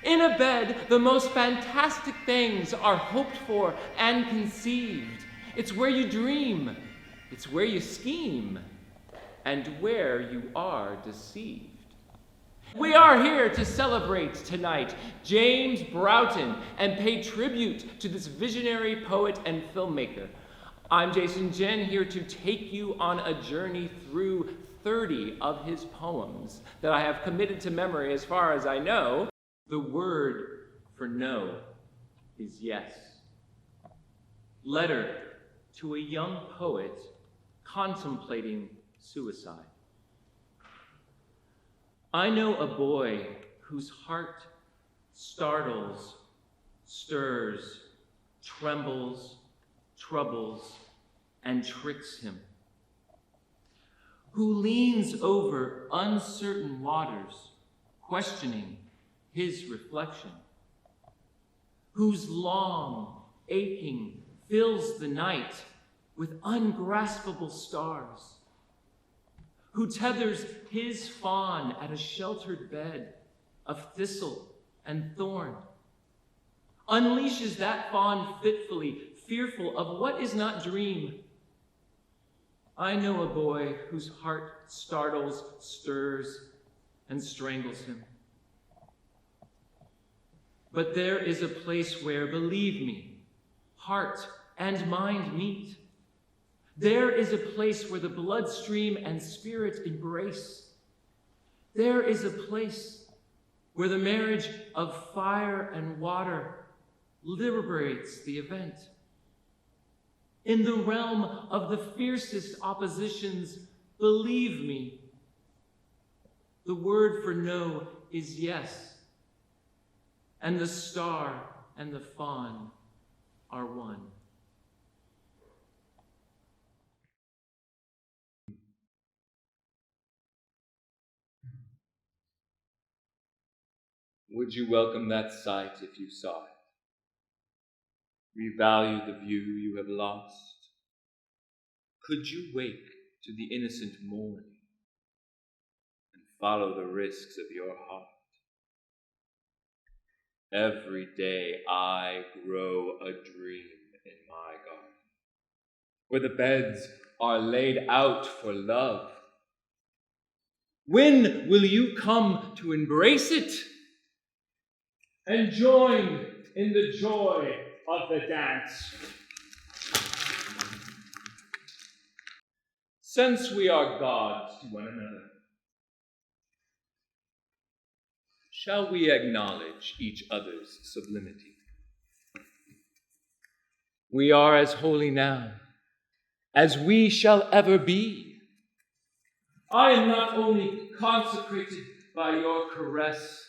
In a bed, the most fantastic things are hoped for and conceived. It's where you dream, it's where you scheme, and where you are deceived. We are here to celebrate tonight James Broughton and pay tribute to this visionary poet and filmmaker. I'm Jason Jenn, here to take you on a journey through 30 of his poems that I have committed to memory as far as I know. The word for no is yes. Letter to a young poet contemplating suicide. I know a boy whose heart startles, stirs, trembles, troubles, and tricks him, who leans over uncertain waters, questioning his reflection, whose long aching fills the night with ungraspable stars, who tethers his fawn at a sheltered bed of thistle and thorn, unleashes that fawn fitfully, fearful of what is not dream. I know a boy whose heart startles, stirs, and strangles him. But there is a place where, believe me, heart and mind meet. There is a place where the bloodstream and spirit embrace. There is a place where the marriage of fire and water liberates the event. In the realm of the fiercest oppositions, believe me, the word for no is yes. And the star and the fawn are one. Would you welcome that sight if you saw it? Revalue the view you have lost? Could you wake to the innocent morning and follow the risks of your heart? Every day I grow a dream in my garden, where the beds are laid out for love. When will you come to embrace it and join in the joy of the dance? Since we are gods to one another, shall we acknowledge each other's sublimity? We are as holy now as we shall ever be. I am not only consecrated by your caress,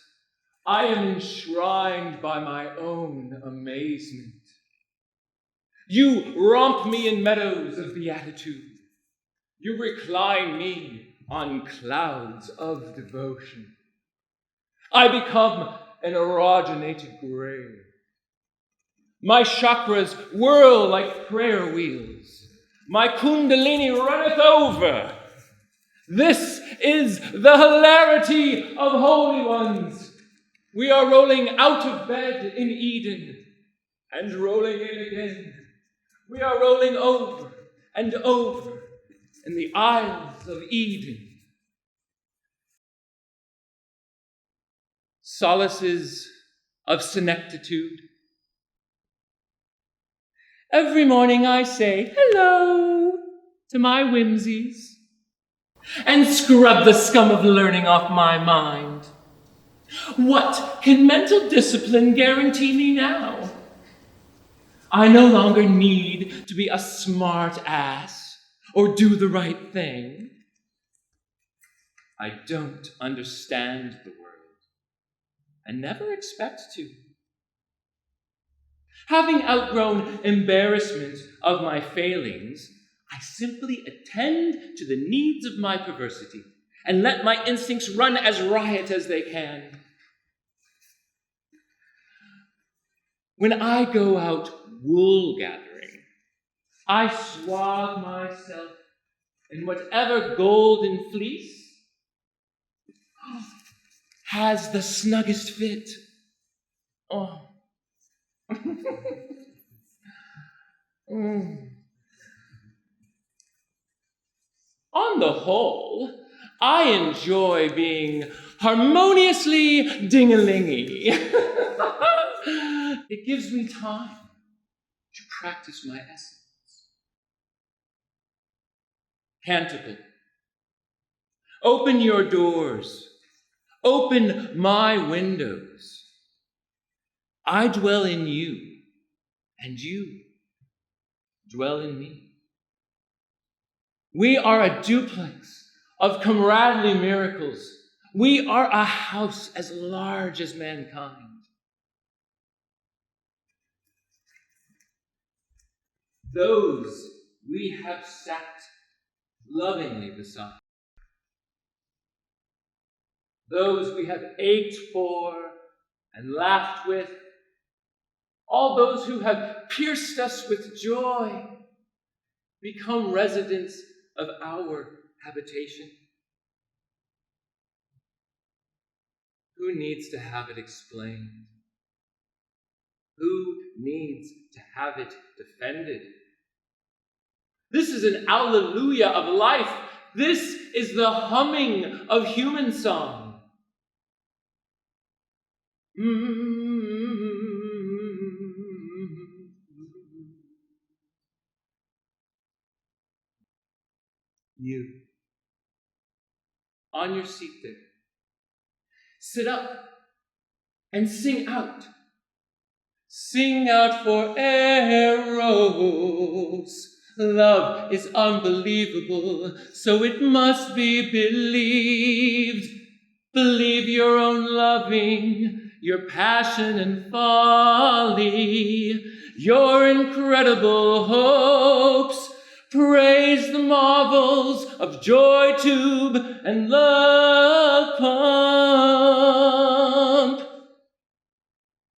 I am enshrined by my own amazement. You romp me in meadows of beatitude. You recline me on clouds of devotion. I become an erogenated grave. My chakras whirl like prayer wheels. My kundalini runneth over. This is the hilarity of holy ones. We are rolling out of bed in Eden and rolling in again. We are rolling over and over in the Isles of Eden. Solaces of senectitude. Every morning I say hello to my whimsies and scrub the scum of learning off my mind. What can mental discipline guarantee me now? I no longer need to be a smart ass or do the right thing. I don't understand the world and never expect to. Having outgrown embarrassment of my failings, I simply attend to the needs of my perversity and let my instincts run as riot as they can. When I go out wool gathering, I swathe myself in whatever golden fleece has the snuggest fit. Oh. On the whole, I enjoy being harmoniously ding-a-lingy. It gives me time to practice my essence. Canticle. Open your doors. Open my windows. I dwell in you, and you dwell in me. We are a duplex of comradely miracles. We are a house as large as mankind. Those we have sat lovingly beside. Those we have ached for and laughed with. All those who have pierced us with joy become residents of our habitation. Who needs to have it explained? Who needs to have it defended? This is an alleluia of life. This is the humming of human song. You, on your seat there, sit up and sing out. Sing out for Eros. Love is unbelievable, so it must be believed. Believe your own loving, your passion and folly, your incredible hopes. Praise the marvels of Joy Tube and Love Pump.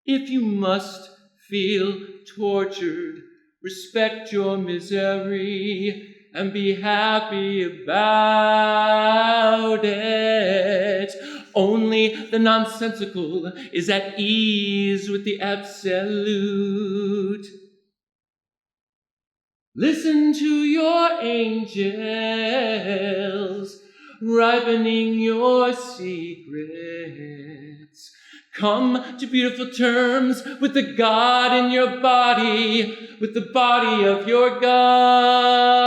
If you must feel tortured, respect your misery and be happy about it. Only the nonsensical is at ease with the absolute. Listen to your angels, ripening your secrets. Come to beautiful terms with the God in your body, with the body of your God.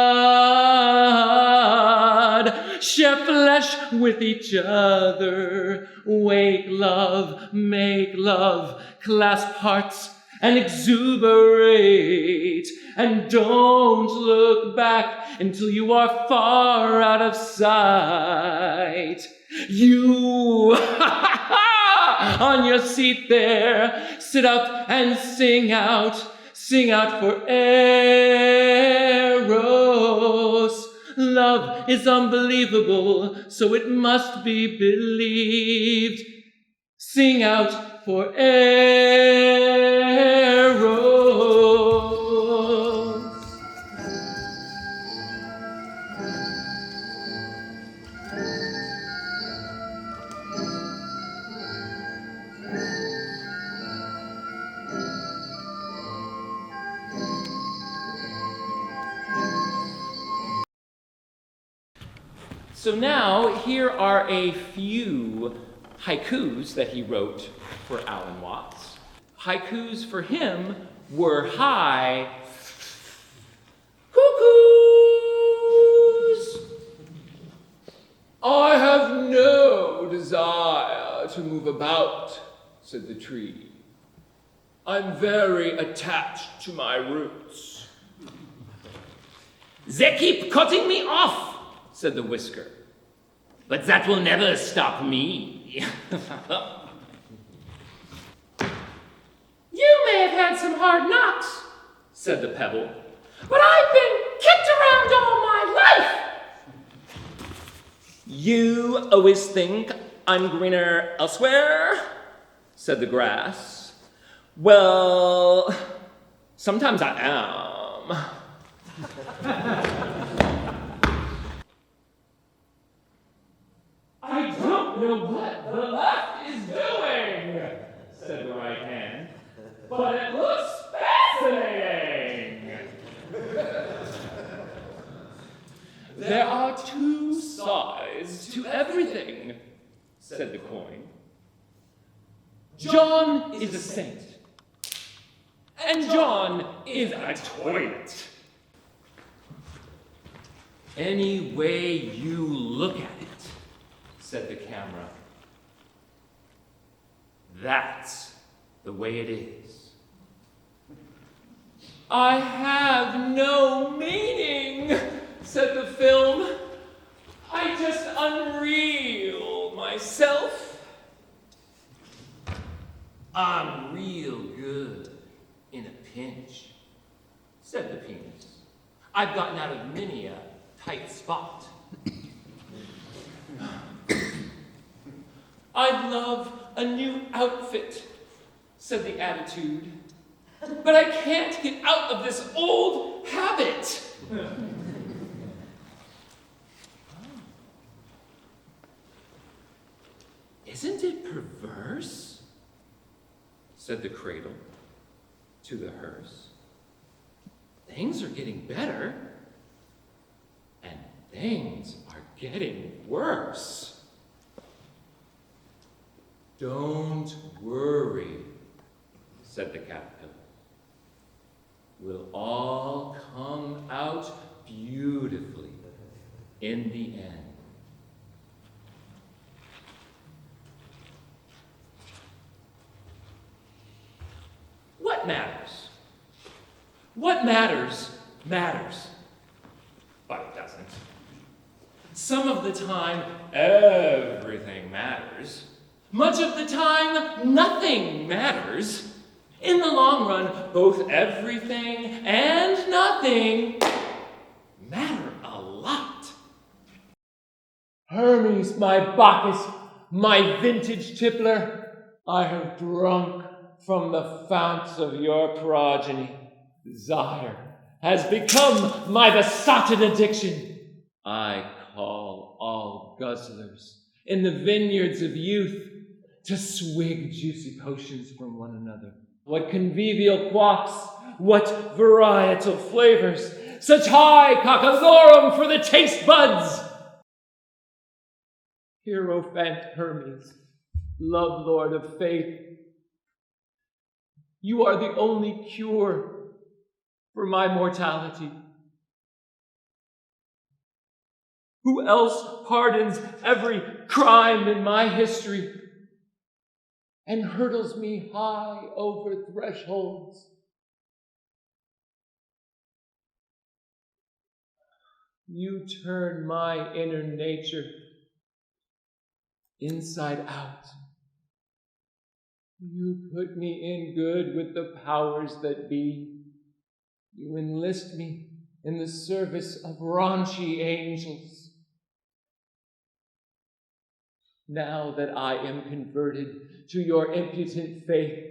Share flesh with each other. Wake love, make love, clasp hearts and exuberate. And don't look back until you are far out of sight. You, on your seat there, sit up and sing out for Eros. Love is unbelievable, so it must be believed. Sing out for Eros. So now, here are a few haikus that he wrote for Alan Watts. Haikus for him were high cuckoos. I have no desire to move about, said the tree. I'm very attached to my roots. They keep cutting me off, said the whisker. But that will never stop me. You may have had some hard knocks, said the pebble, but I've been kicked around all my life. You always think I'm greener elsewhere, said the grass. Well, sometimes I am. I don't know what the left is doing, said the right hand. But it looks fascinating. There are two sides to everything, said the coin. John is a saint, and John is a toilet. Any way you look at it, said the camera, that's the way it is. I have no meaning, said the film. I just unreel myself. I'm real good in a pinch, said the penis. I've gotten out of many a tight spot. I'd love a new outfit, said the attitude, but I can't get out of this old habit. Isn't it perverse? Said the cradle to the hearse. Things are getting better, and things are getting worse. Don't worry, said the caterpillar. We'll all come out beautifully in the end. What matters? What matters, matters. But it doesn't. Some of the time, everything matters. Much of the time, nothing matters. In the long run, both everything and nothing matter a lot. Hermes, my Bacchus, my vintage tippler, I have drunk from the founts of your progeny. Desire has become my besotted addiction. I call all guzzlers in the vineyards of youth to swig juicy potions from one another. What convivial quaffs, what varietal flavors, such high cockalorum for the taste buds. Hierophant Hermes, love lord of faith, you are the only cure for my mortality. Who else pardons every crime in my history and hurdles me high over thresholds? You turn my inner nature inside out. You put me in good with the powers that be. You enlist me in the service of raunchy angels. Now that I am converted to your impotent faith,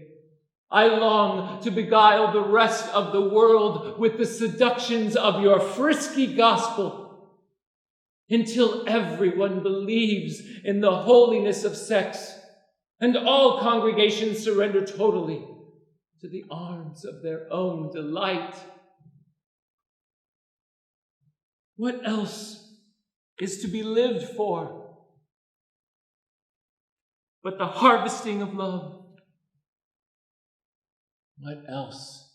I long to beguile the rest of the world with the seductions of your frisky gospel, until everyone believes in the holiness of sex, and all congregations surrender totally to the arms of their own delight. What else is to be lived for but the harvesting of love? What else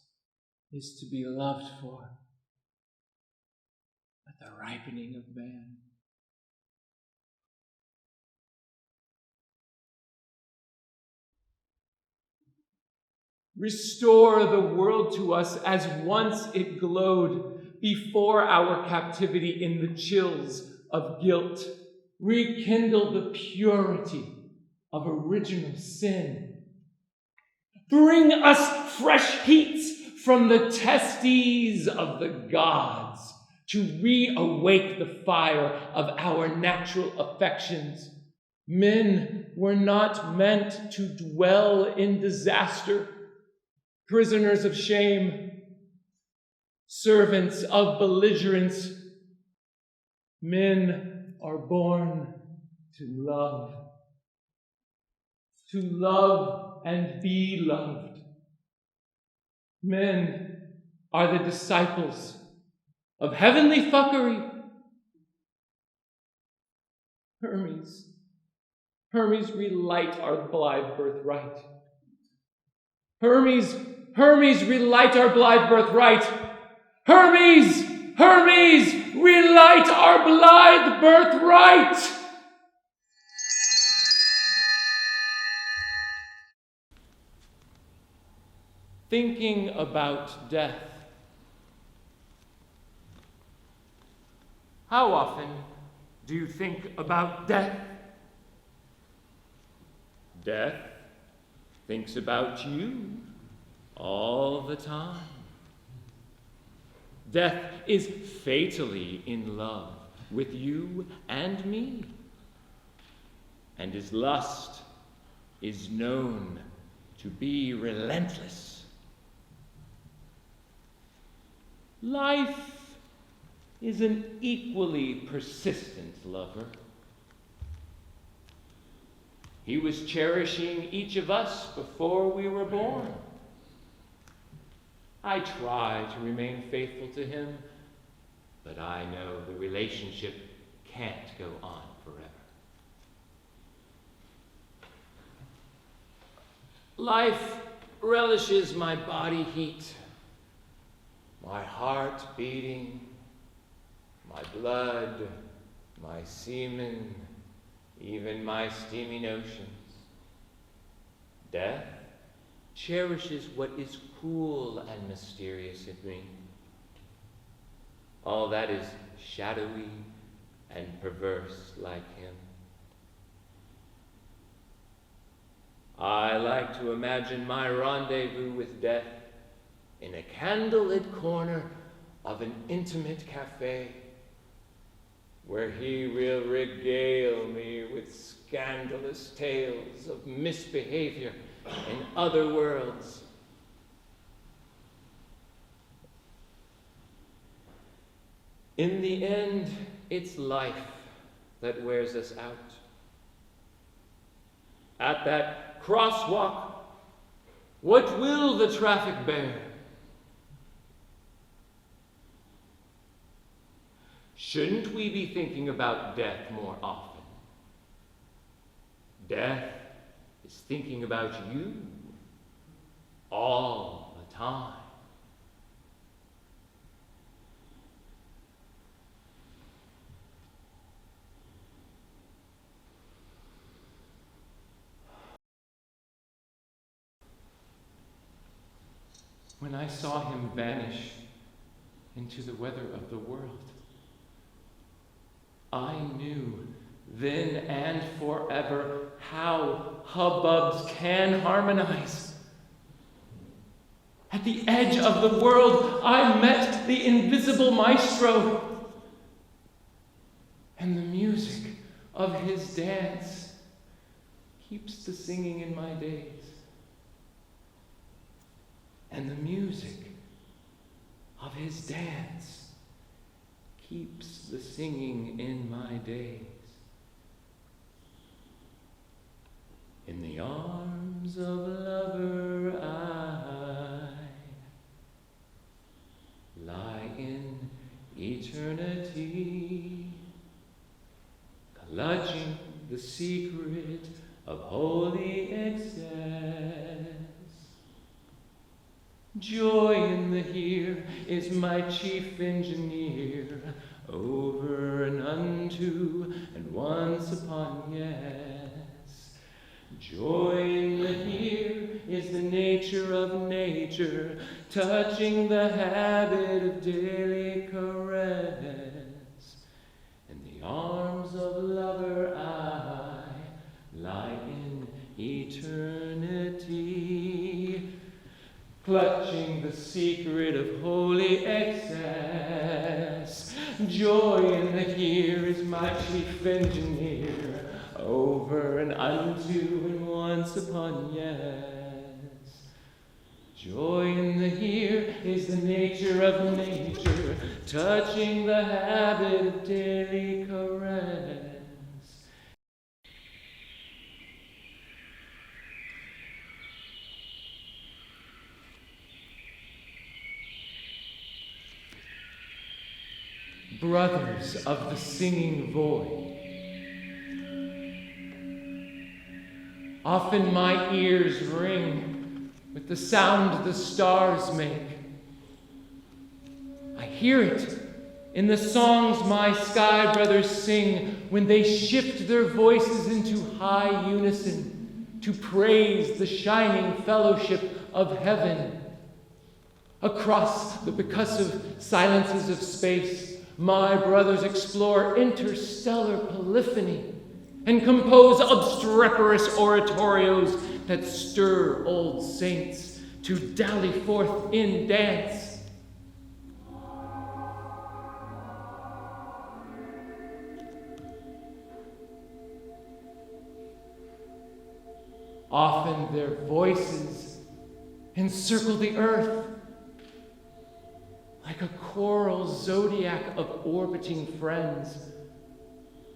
is to be loved for but the ripening of man? Restore the world to us as once it glowed before our captivity in the chills of guilt. Rekindle the purity of original sin. Bring us fresh heats from the testes of the gods to reawake the fire of our natural affections. Men were not meant to dwell in disaster, prisoners of shame, servants of belligerence. Men are born to love and be loved. Men are the disciples of heavenly fuckery. Hermes, relight our blithe birthright. Hermes, relight our blithe birthright. Hermes, relight our blithe birthright. Thinking about death. How often do you think about death? Death thinks about you all the time. Death is fatally in love with you and me, and his lust is known to be relentless. Life is an equally persistent lover. He was cherishing each of us before we were born. I try to remain faithful to him, but I know the relationship can't go on forever. Life relishes my body heat, my heart beating, my blood, my semen, even my steamy notions. Death cherishes what is cool and mysterious in me. All that is shadowy and perverse like him. I like to imagine my rendezvous with death in a candlelit corner of an intimate cafe, where he will regale me with scandalous tales of misbehavior in other worlds. In the end, it's life that wears us out. At that crosswalk, what will the traffic bear? Shouldn't we be thinking about death more often? Death is thinking about you all the time. When I saw him vanish into the weather of the world, I knew then and forever how hubbubs can harmonize. At the edge of the world, I met the invisible maestro, and the music of his dance keeps the singing in my days. And the music of his dance keeps the singing in my days. In the arms of a lover I lie in eternity, clutching the secret of holy excess. Joy in the here is my chief engineer, over and unto and once upon yes. Joy in the here is the nature of nature, touching the habit of daily caress. In the arms of a lover I lie in eternity, clutching the secret of holy excess. Joy in the here is my chief engineer, over and unto and once upon yes. Joy in the here is the nature of nature, touching the habit of daily caress. brothers of the singing void. Often my ears ring with the sound the stars make. I hear it in the songs my sky brothers sing when they shift their voices into high unison to praise the shining fellowship of heaven. Across the percussive silences of space, my brothers explore interstellar polyphony and compose obstreperous oratorios that stir old saints to dally forth in dance. Often their voices encircle the earth like a choral zodiac of orbiting friends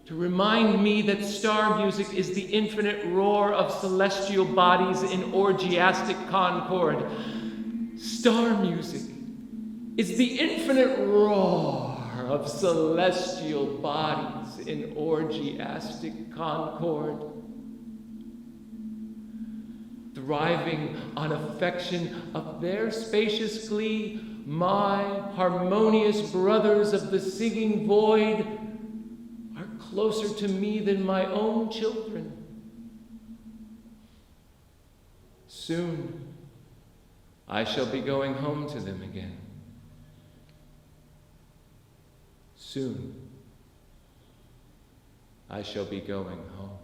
to remind me that star music is the infinite roar of celestial bodies in orgiastic concord. Star music is the infinite roar of celestial bodies in orgiastic concord. Thriving on affection of their spacious glee, my harmonious brothers of the singing void are closer to me than my own children. Soon, I shall be going home to them again. Soon, I shall be going home.